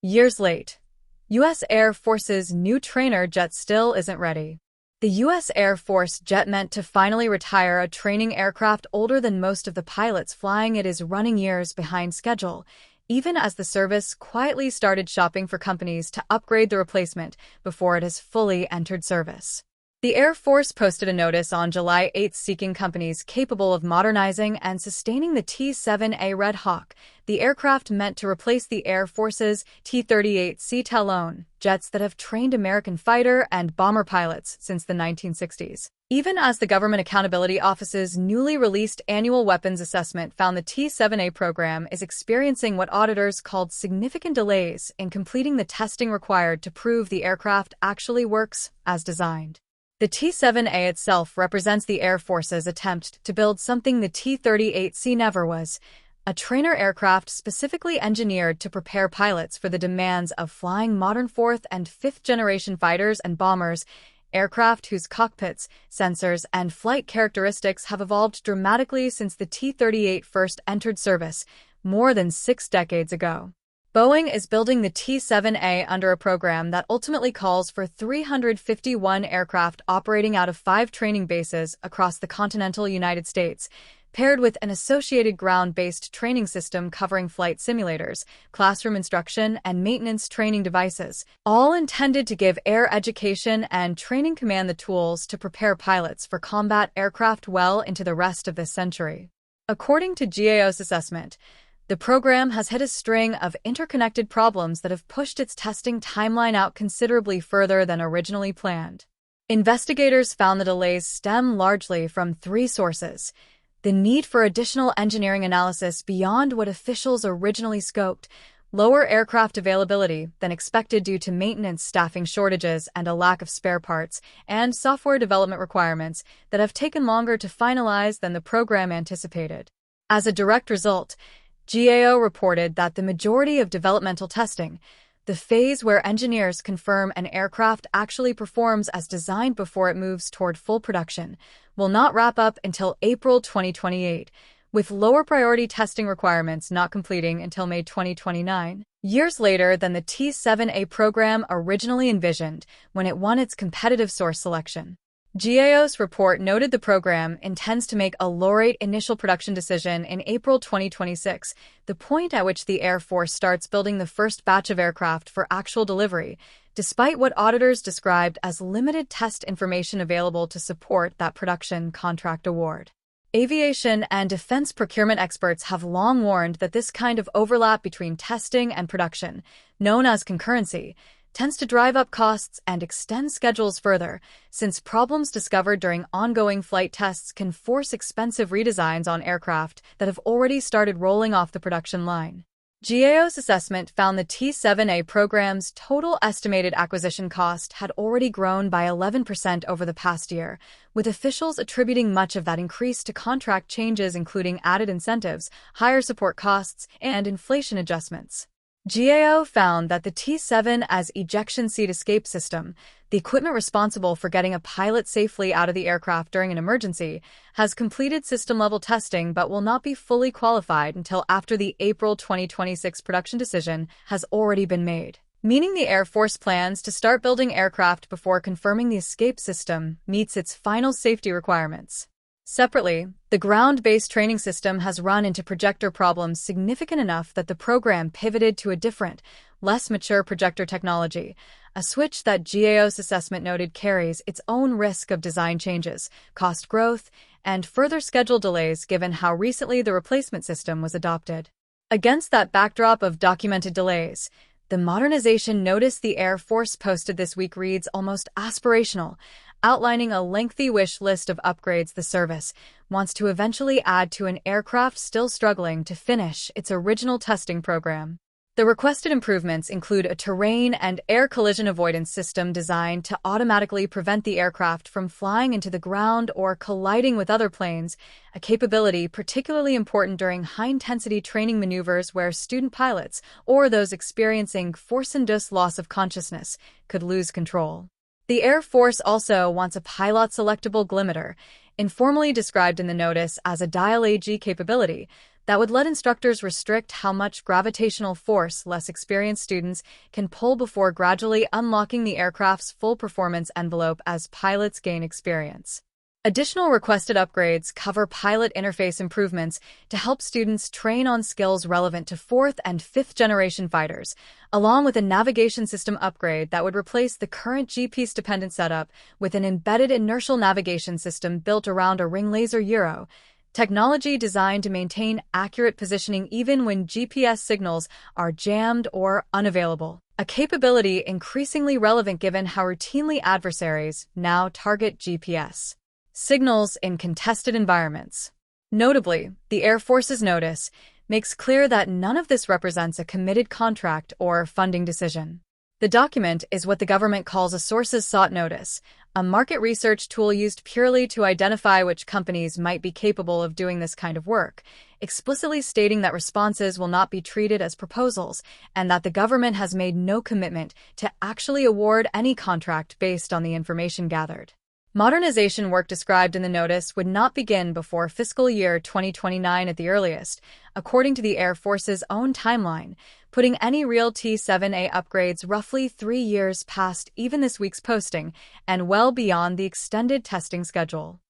Years late, U.S. Air Force's new trainer jet still isn't ready. The U.S. Air Force jet meant to finally retire a training aircraft older than most of the pilots flying it is running years behind schedule, even as the service quietly started shopping for companies to upgrade the replacement before it has fully entered service. The Air Force posted a notice on July 8 seeking companies capable of modernizing and sustaining the T-7A Red Hawk, the aircraft meant to replace the Air Force's T-38C Talon jets that have trained American fighter and bomber pilots since the 1960s. Even as the Government Accountability Office's newly released annual weapons assessment found the T-7A program is experiencing what auditors called significant delays in completing the testing required to prove the aircraft actually works as designed. The T-7A itself represents the Air Force's attempt to build something the T-38C never was, a trainer aircraft specifically engineered to prepare pilots for the demands of flying modern fourth- and fifth-generation fighters and bombers, aircraft whose cockpits, sensors, and flight characteristics have evolved dramatically since the T-38 first entered service, more than 6 decades ago. Boeing is building the T-7A under a program that ultimately calls for 351 aircraft operating out of 5 training bases across the continental United States, paired with an associated ground-based training system covering flight simulators, classroom instruction, and maintenance training devices, all intended to give Air Education and Training Command the tools to prepare pilots for combat aircraft well into the rest of this century. According to GAO's assessment, the program has hit a string of interconnected problems that have pushed its testing timeline out considerably further than originally planned. Investigators found the delays stem largely from 3 sources: the need for additional engineering analysis beyond what officials originally scoped, lower aircraft availability than expected due to maintenance staffing shortages and a lack of spare parts, and software development requirements that have taken longer to finalize than the program anticipated. As a direct result, GAO reported that the majority of developmental testing, the phase where engineers confirm an aircraft actually performs as designed before it moves toward full production, will not wrap up until April 2028, with lower priority testing requirements not completing until May 2029, years later than the T-7A program originally envisioned when it won its competitive source selection. GAO's report noted the program intends to make a low-rate initial production decision in April 2026, the point at which the Air Force starts building the first batch of aircraft for actual delivery, despite what auditors described as limited test information available to support that production contract award. Aviation and defense procurement experts have long warned that this kind of overlap between testing and production, known as concurrency, tends to drive up costs and extend schedules further, since problems discovered during ongoing flight tests can force expensive redesigns on aircraft that have already started rolling off the production line. GAO's assessment found the T-7A program's total estimated acquisition cost had already grown by 11% over the past year, with officials attributing much of that increase to contract changes including added incentives, higher support costs, and inflation adjustments. GAO found that the T-7A's ejection seat escape system, the equipment responsible for getting a pilot safely out of the aircraft during an emergency, has completed system-level testing but will not be fully qualified until after the April 2026 production decision has already been made, meaning the Air Force plans to start building aircraft before confirming the escape system meets its final safety requirements. Separately, the ground-based training system has run into projector problems significant enough that the program pivoted to a different, less mature projector technology, a switch that GAO's assessment noted carries its own risk of design changes, cost growth, and further schedule delays given how recently the replacement system was adopted. Against that backdrop of documented delays, the modernization notice the Air Force posted this week reads almost aspirational, outlining a lengthy wish list of upgrades the service wants to eventually add to an aircraft still struggling to finish its original testing program. The requested improvements include a terrain and air collision avoidance system designed to automatically prevent the aircraft from flying into the ground or colliding with other planes, a capability particularly important during high-intensity training maneuvers where student pilots, or those experiencing force-induced loss of consciousness, could lose control. The Air Force also wants a pilot-selectable glimmeter, informally described in the notice as a dial-AG capability, that would let instructors restrict how much gravitational force less experienced students can pull before gradually unlocking the aircraft's full performance envelope as pilots gain experience. Additional requested upgrades cover pilot interface improvements to help students train on skills relevant to 4th and 5th generation fighters, along with a navigation system upgrade that would replace the current GPS-dependent setup with an embedded inertial navigation system built around a ring laser gyro, technology designed to maintain accurate positioning even when GPS signals are jammed or unavailable. A capability increasingly relevant given how routinely adversaries now target GPS signals in contested environments. Notably, the Air Force's notice makes clear that none of this represents a committed contract or funding decision. The document is what the government calls a sources sought notice, a market research tool used purely to identify which companies might be capable of doing this kind of work, explicitly stating that responses will not be treated as proposals and that the government has made no commitment to actually award any contract based on the information gathered. Modernization work described in the notice would not begin before fiscal year 2029 at the earliest, according to the Air Force's own timeline, putting any real T-7A upgrades roughly 3 years past even this week's posting and well beyond the extended testing schedule.